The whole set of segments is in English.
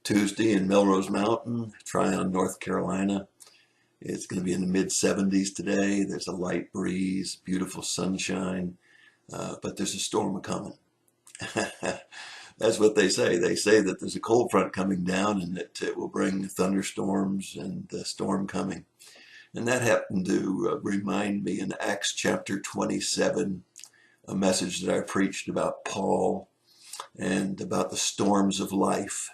Tuesday in Melrose Mountain, Tryon, North Carolina. It's going to be in the mid-70s today. There's a light breeze, beautiful sunshine, but there's a storm coming. That's what they say. They say that there's a cold front coming down and that it will bring thunderstorms and the storm coming. And that happened to remind me in Acts chapter 27, a message that I preached about Paul and about the storms of life.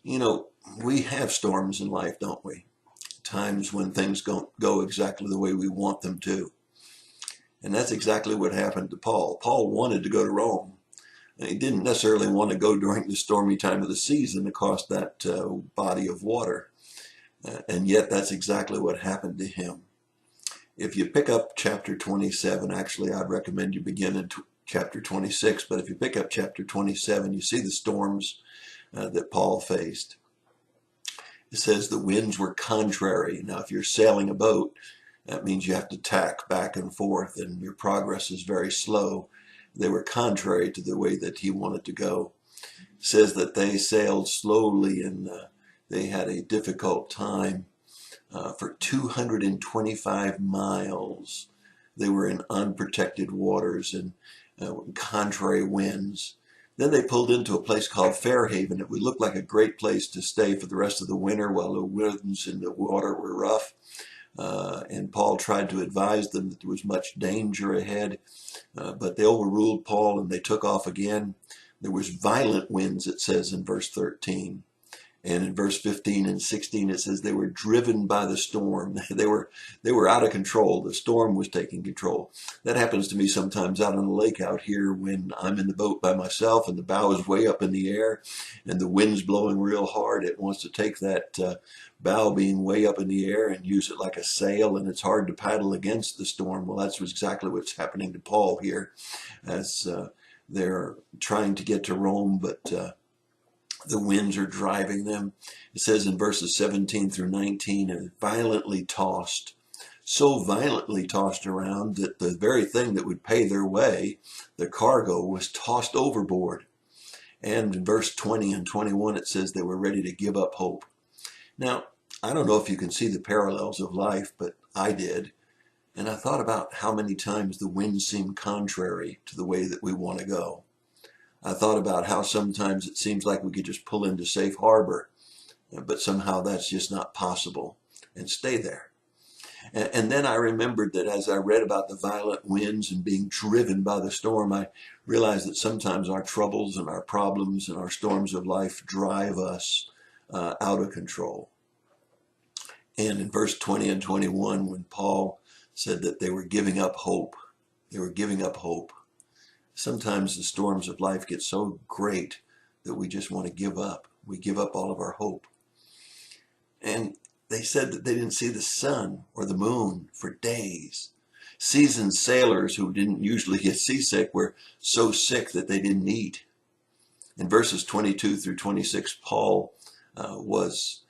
You know, we have storms in life, don't we? Times when things don't go exactly the way we want them to. And that's exactly what happened to Paul. Paul wanted to go to Rome. And he didn't necessarily want to go during the stormy time of the season across that body of water. And yet that's exactly what happened to him. If you pick up chapter 27, actually I'd recommend you begin in chapter 26, but if you pick up chapter 27, you see the storms that Paul faced. It says the winds were contrary. Now, if you're sailing a boat, that means you have to tack back and forth, and your progress is very slow. They were contrary to the way that he wanted to go. It says that they sailed slowly, and they had a difficult time. For 225 miles, they were in unprotected waters and contrary winds. Then they pulled into a place called Fairhaven. It would look like a great place to stay for the rest of the winter while the winds and the water were rough. And Paul tried to advise them that there was much danger ahead, but they overruled Paul and they took off again. There was violent winds, it says in verse 13. And in verse 15 and 16, it says they were driven by the storm. They were out of control. The storm was taking control. That happens to me sometimes out on the lake out here when I'm in the boat by myself and the bow is way up in the air and the wind's blowing real hard. It wants to take that bow being way up in the air and use it like a sail, and it's hard to paddle against the storm. Well, that's exactly what's happening to Paul here as they're trying to get to Rome, but the winds are driving them. It says in verses 17 through 19, and violently tossed, so violently tossed around that the very thing that would pay their way, the cargo, was tossed overboard. And in verse 20 and 21, it says they were ready to give up hope. Now, I don't know if you can see the parallels of life, but I did. And I thought about how many times the winds seem contrary to the way that we want to go. I thought about how sometimes it seems like we could just pull into safe harbor, but somehow that's just not possible, and stay there. And then I remembered that as I read about the violent winds and being driven by the storm, I realized that sometimes our troubles and our problems and our storms of life drive us out of control. And in verse 20 and 21, when Paul said that they were giving up hope, sometimes the storms of life get so great that we just want to give up. We give up all of our hope. And they said that they didn't see the sun or the moon for days. Seasoned sailors who didn't usually get seasick were so sick that they didn't eat. In verses 22 through 26, Paul was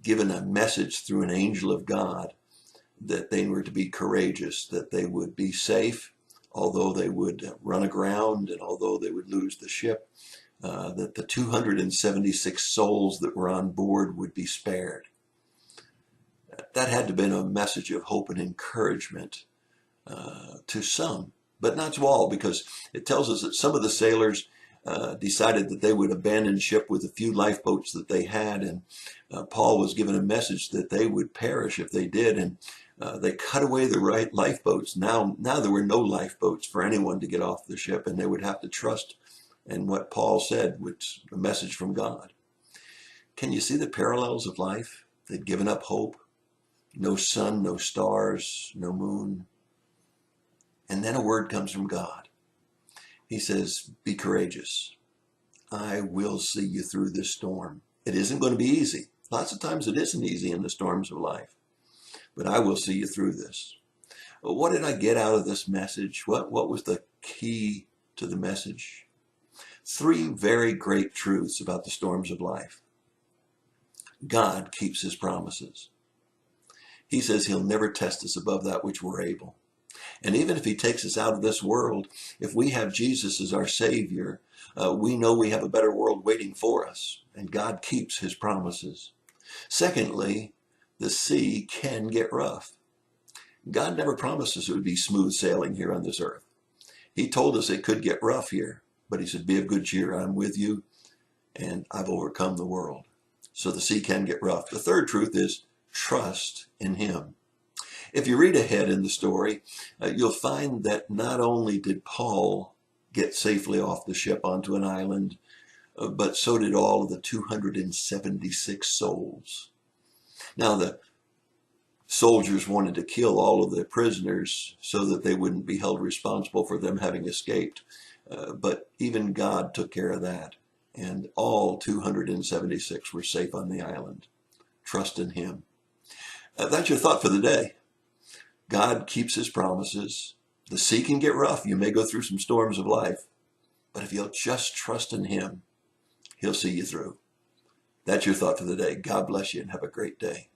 given a message through an angel of God that they were to be courageous, that they would be safe, although they would run aground and although they would lose the ship, that the 276 souls that were on board would be spared. That had to have been a message of hope and encouragement to some, but not to all, because it tells us that some of the sailors decided that they would abandon ship with a few lifeboats that they had, and Paul was given a message that they would perish if they did, and they cut away the right lifeboats. Now there were no lifeboats for anyone to get off the ship, and they would have to trust in what Paul said, which a message from God. Can you see the parallels of life? They'd given up hope. No sun, no stars, no moon. And then a word comes from God. He says, be courageous. I will see you through this storm. It isn't going to be easy. Lots of times it isn't easy in the storms of life. But I will see you through this. What did I get out of this message? What was the key to the message? 3 very great truths about the storms of life. God keeps his promises. He says he'll never test us above that which we're able. And even if he takes us out of this world, if we have Jesus as our Savior, we know we have a better world waiting for us, and God keeps his promises. Secondly, the sea can get rough. God never promised us it would be smooth sailing here on this earth. He told us it could get rough here, but he said, be of good cheer, I'm with you, and I've overcome the world. So the sea can get rough. The third truth is trust in him. If you read ahead in the story, you'll find that not only did Paul get safely off the ship onto an island, but so did all of the 276 souls. Now, the soldiers wanted to kill all of the prisoners so that they wouldn't be held responsible for them having escaped. But even God took care of that. And all 276 were safe on the island. Trust in him. That's your thought for the day. God keeps his promises. The sea can get rough. You may go through some storms of life. But if you'll just trust in him, he'll see you through. That's your thought for the day. God bless you and have a great day.